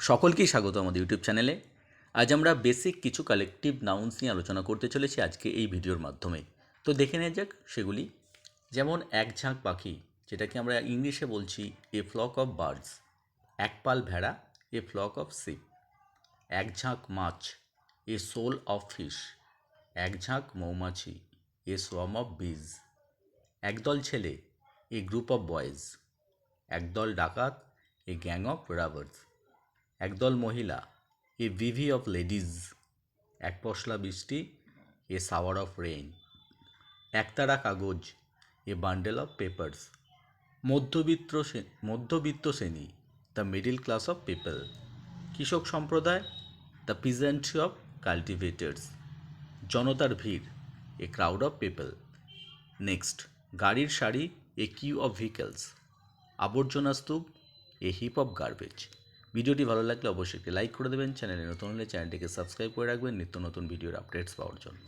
সকলকেই স্বাগত আমাদের ইউটিউব চ্যানেলে। আজ আমরা বেসিক কিছু কালেকটিভ নাউন্স নিয়ে আলোচনা করতে চলেছি আজকে এই ভিডিওর মাধ্যমে। তো দেখে নেওয়া যাক সেগুলি। যেমন এক ঝাঁক পাখি, যেটাকে আমরা ইংলিশে বলছি এ ফ্লক অফ বার্ডস। এক পাল ভেড়া, এ ফ্লক অফ শিপ। এক ঝাঁক মাছ, এ সোল অফ ফিশ। এক ঝাঁক মৌমাছি, এ সোয়াম অফ বিজ। একদল ছেলে, এ গ্রুপ অফ বয়েজ। একদল ডাকাত, এ গ্যাং অফ রবার্স। একদল মহিলা, এ ভিভি অফ লেডিজ। এক পশলা বৃষ্টি, এ শাওয়ার অফ রেইন। একতারা কাগজ, এ বান্ডেল অফ পেপার্স। মধ্যবিত্ত শ্রেণী, the middle class of people. কৃষক সম্প্রদায়, দ্য পিজেন্ট্রি অফ কাল্টিভেটার্স। জনতার ভিড়, a crowd of people. Next, গাড়ির সারি, এ কিউ অফ ভেহিকলস। আবর্জনা স্তূপ, এ হিপ অফ গার্বেজ। ভিডিওটি ভালো লাগলে অবশ্যই একটি লাইক করে দেবেন। চ্যানেলে নতুন হলে চ্যানেলটিকে সাবস্ক্রাইব করে রাখবেন নিত্য নতুন ভিডিওর আপডেটস পাওয়ার জন্য।